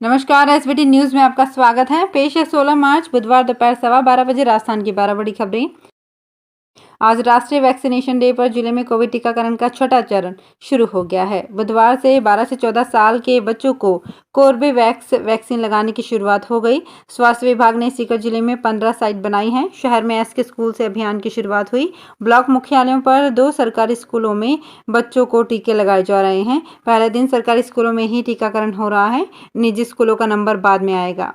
नमस्कार, SBT news में आपका स्वागत है। पेश है 16 मार्च बुधवार दोपहर 12:15 बजे राजस्थान की 12 बड़ी खबरें। आज राष्ट्रीय वैक्सीनेशन डे पर जिले में कोविड टीकाकरण का छठा चरण शुरू हो गया है। बुधवार से 12 से 14 साल के बच्चों को कोर्बेवैक्स वैक्सीन लगाने की शुरुआत हो गई। स्वास्थ्य विभाग ने सीकर जिले में 15 साइट बनाई हैं। शहर में एसके स्कूल से अभियान की शुरुआत हुई। ब्लॉक मुख्यालयों पर 2 सरकारी स्कूलों में बच्चों को टीके लगाए जा रहे हैं। पहले दिन सरकारी स्कूलों में ही टीकाकरण हो रहा है। निजी स्कूलों का नंबर बाद में आएगा।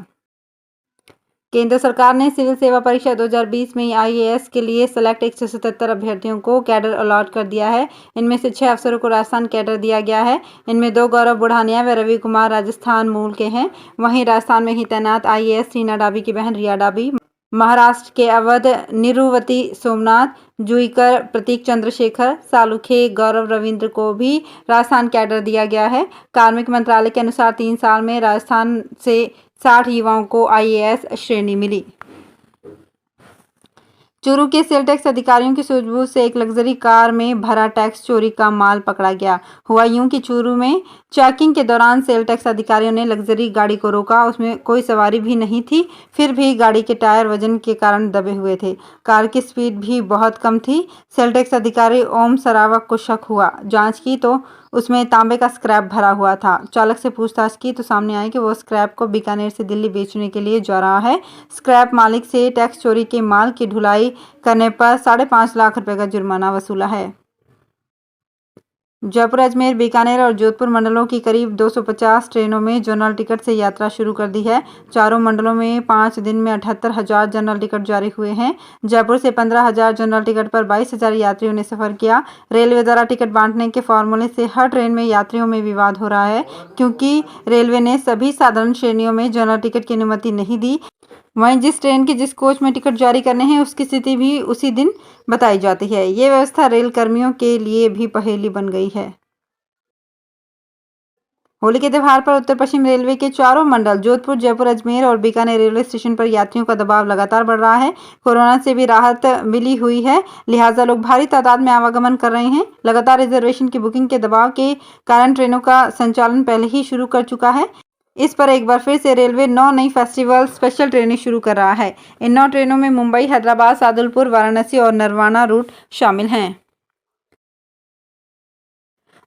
केंद्र सरकार ने सिविल सेवा परीक्षा 2020 में आईएएस के लिए सेलेक्ट 177 अभ्यर्थियों को कैडर अलॉट कर दिया है। इनमें से 6 अफसरों को राजस्थान कैडर दिया गया है। इनमें 2 गौरव बुढ़ानिया व रवि कुमार राजस्थान मूल के हैं। वहीं राजस्थान में ही तैनात आईएएस रीना डाबी की बहन रिया डाबी, महाराष्ट्र के अवध निरुवती सोमनाथ, जुईकर प्रतीक चंद्रशेखर, सालुखे गौरव रविंद्र को भी राजस्थान कैडर दिया गया है। कार्मिक मंत्रालय के अनुसार 3 साल में राजस्थान से 60 युवाओं को आईएएस श्रेणी मिली। चूरू के सेल टैक्स अधिकारियों की सूझबूझ से एक लग्जरी कार में भरा टैक्स चोरी का माल पकड़ा गया। हुआ यूं कि चूरू में चेकिंग के दौरान सेल टैक्स अधिकारियों ने लग्जरी गाड़ी को रोका। उसमें कोई सवारी भी नहीं थी, फिर भी गाड़ी के टायर वजन के कारण दबे हुए थे। कार की स्पीड भी बहुत कम थी। सेल टैक्स अधिकारी ओम सरावक को शक हुआ। जांच की तो उसमें तांबे का स्क्रैप भरा हुआ था। चालक से पूछताछ की तो सामने आई कि वो स्क्रैप को बीकानेर से दिल्ली बेचने के लिए जा रहा है। स्क्रैप मालिक से टैक्स चोरी के माल की ढुलाई करने पर 5.5 लाख रुपए का जुर्माना वसूला है। जयपुर, अजमेर, बीकानेर और जोधपुर मंडलों की करीब 250 ट्रेनों में जनरल टिकट से यात्रा शुरू कर दी है। चारों मंडलों में 5 दिन में 78,000 जनरल टिकट जारी हुए हैं। जयपुर से 15,000 जनरल टिकट पर 22,000 यात्रियों ने सफर किया। रेलवे द्वारा टिकट बांटने के फॉर्मूले से हर ट्रेन में यात्रियों में विवाद हो रहा है, क्योंकि रेलवे ने सभी साधारण श्रेणियों में जनरल टिकट की अनुमति नहीं दी। वहीं जिस ट्रेन की जिस कोच में टिकट जारी करने हैं उसकी स्थिति भी उसी दिन बताई जाती है। ये व्यवस्था रेल कर्मियों के लिए भी पहेली बन गई है। होली के त्यौहार पर उत्तर पश्चिम रेलवे के चारों मंडल जोधपुर, जयपुर, अजमेर और बीकानेर रेलवे स्टेशन पर यात्रियों का दबाव लगातार बढ़ रहा है। कोरोना से भी राहत मिली हुई है, लिहाजा लोग भारी तादाद में आवागमन कर रहे हैं। लगातार रिजर्वेशन की बुकिंग के दबाव के कारण ट्रेनों का संचालन पहले ही शुरू कर चुका है। इस पर एक बार फिर से रेलवे 9 नई फेस्टिवल स्पेशल ट्रेनें शुरू कर रहा है। इन 9 ट्रेनों में मुंबई, हैदराबाद, सादुलपुर, वाराणसी और नरवाना रूट शामिल हैं।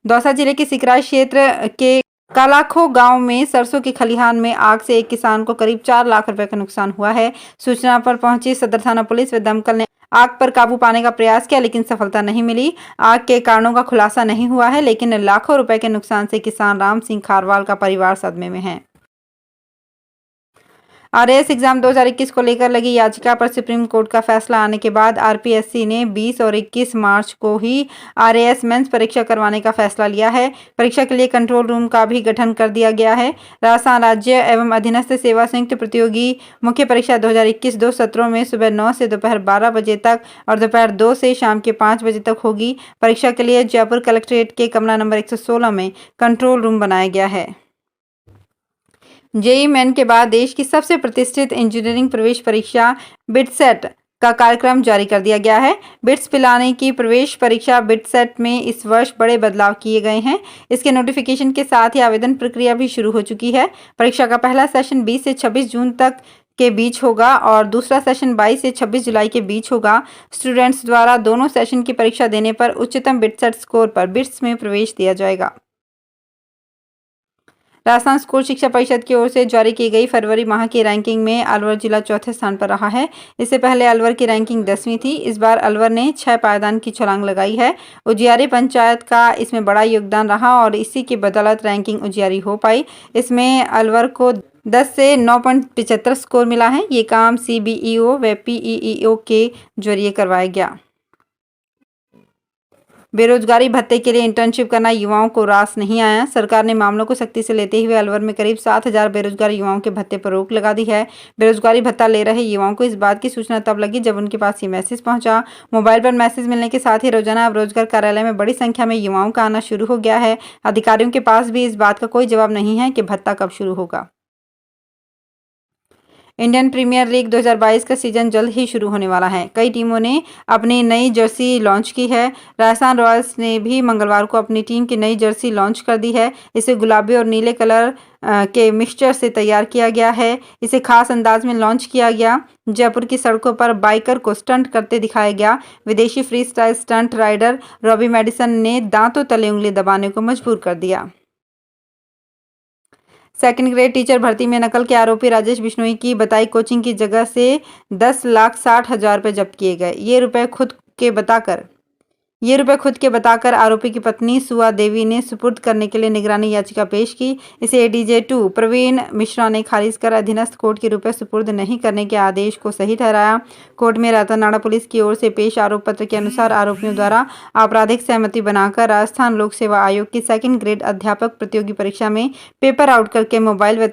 दौसा जिले के सिकराई क्षेत्र के कालाखो गांव में सरसों के खलिहान में आग से एक किसान को करीब 4 लाख रुपए का नुकसान हुआ है। सूचना पर पहुंची सदर थाना पुलिस व दमकल ने आग पर काबू पाने का प्रयास किया, लेकिन सफलता नहीं मिली। आग के कारणों का खुलासा नहीं हुआ है, लेकिन लाखों रुपए के नुकसान से किसान राम सिंह खारवाल का परिवार सदमे में है। आरएएस एग्जाम 2021 को लेकर लगी याचिका पर सुप्रीम कोर्ट का फैसला आने के बाद आरपीएससी ने 20 और 21 मार्च को ही आरएएस मेंस परीक्षा करवाने का फैसला लिया है। परीक्षा के लिए कंट्रोल रूम का भी गठन कर दिया गया है। राजस्थान राज्य एवं अधीनस्थ सेवा संयुक्त प्रतियोगी मुख्य परीक्षा 2021 2 सत्रों में सुबह 9 से दोपहर 12 बजे तक और दोपहर 2 से शाम के 5 बजे तक होगी। परीक्षा के लिए जयपुर कलेक्ट्रेट के कमरा नंबर 116 में कंट्रोल रूम बनाया गया है। जेईई मेन के बाद देश की सबसे प्रतिष्ठित इंजीनियरिंग प्रवेश परीक्षा बिटसेट का कार्यक्रम जारी कर दिया गया है। बिट्स पिलाने की प्रवेश परीक्षा बिटसेट में इस वर्ष बड़े बदलाव किए गए हैं। इसके नोटिफिकेशन के साथ ही आवेदन प्रक्रिया भी शुरू हो चुकी है। परीक्षा का पहला सेशन 20 से 26 जून तक के बीच होगा और दूसरा सेशन 22 से 26 जुलाई के बीच होगा। स्टूडेंट्स द्वारा दोनों सेशन की परीक्षा देने पर उच्चतम बिटसेट स्कोर पर बिट्स में प्रवेश दिया जाएगा। राजस्थान स्कूल शिक्षा परिषद की ओर से जारी की गई फरवरी माह की रैंकिंग में अलवर जिला चौथे स्थान पर रहा है। इससे पहले अलवर की रैंकिंग 10वीं थी। इस बार अलवर ने 6 पायदान की छलांग लगाई है। उजियारी पंचायत का इसमें बड़ा योगदान रहा और इसी की बदौलत रैंकिंग उजियारी हो पाई। इसमें अलवर को 10 से 9.75 स्कोर मिला है। ये काम सीबीईओ व पीईईओ के जरिए करवाया गया। बेरोजगारी भत्ते के लिए इंटर्नशिप करना युवाओं को रास नहीं आया। सरकार ने मामलों को सख्ती से लेते हुए अलवर में करीब 7,000 बेरोजगार युवाओं के भत्ते पर रोक लगा दी है। बेरोजगारी भत्ता ले रहे युवाओं को इस बात की सूचना तब लगी जब उनके पास ये मैसेज पहुंचा। मोबाइल पर मैसेज मिलने के साथ ही रोजाना अब रोजगार कार्यालय में बड़ी संख्या में युवाओं का आना शुरू हो गया है। अधिकारियों के पास भी इस बात का कोई जवाब नहीं है कि भत्ता कब शुरू होगा। इंडियन प्रीमियर लीग 2022 का सीजन जल्द ही शुरू होने वाला है। कई टीमों ने अपनी नई जर्सी लॉन्च की है। राजस्थान रॉयल्स ने भी मंगलवार को अपनी टीम की नई जर्सी लॉन्च कर दी है। इसे गुलाबी और नीले कलर के मिक्सचर से तैयार किया गया है। इसे खास अंदाज में लॉन्च किया गया। जयपुर की सड़कों पर बाइकर को स्टंट करते दिखाया गया। विदेशी free style stunt rider Robbie Maddison ने दांतों तले उंगली दबाने को मजबूर कर दिया। सेकंड ग्रेड टीचर भर्ती में नकल के आरोपी राजेश बिश्नोई की बताई कोचिंग की जगह से 10,60,000 रुपये जब्त किए गए। ये रुपए खुद के बताकर आरोपी की पत्नी सुआ देवी ने सुपुर्द करने के लिए निगरानी याचिका पेश की। इसे एडीजे 2 प्रवीण मिश्रा ने खारिज कर अधीनस्थ कोर्ट के रुपए सुपुर्द नहीं करने के आदेश को सही ठहराया। कोर्ट में रातानाडा पुलिस की ओर से पेश आरोप पत्र के अनुसार आरोपियों द्वारा आपराधिक सहमति बनाकर राजस्थान लोक सेवा आयोग की सेकंड ग्रेड अध्यापक प्रतियोगी परीक्षा में पेपर आउट करके मोबाइल व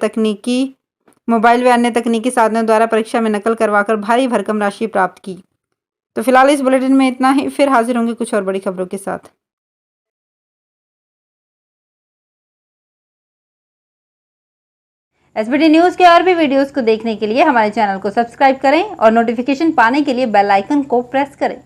अन्य तकनीकी साधनों द्वारा परीक्षा में नकल करवाकर भारी भरकम राशि प्राप्त की। तो फिलहाल इस बुलेटिन में इतना ही। फिर हाजिर होंगे कुछ और बड़ी खबरों के साथ। एसबीटी न्यूज के और भी वीडियोस को देखने के लिए हमारे चैनल को सब्सक्राइब करें और नोटिफिकेशन पाने के लिए बेल आइकन को प्रेस करें।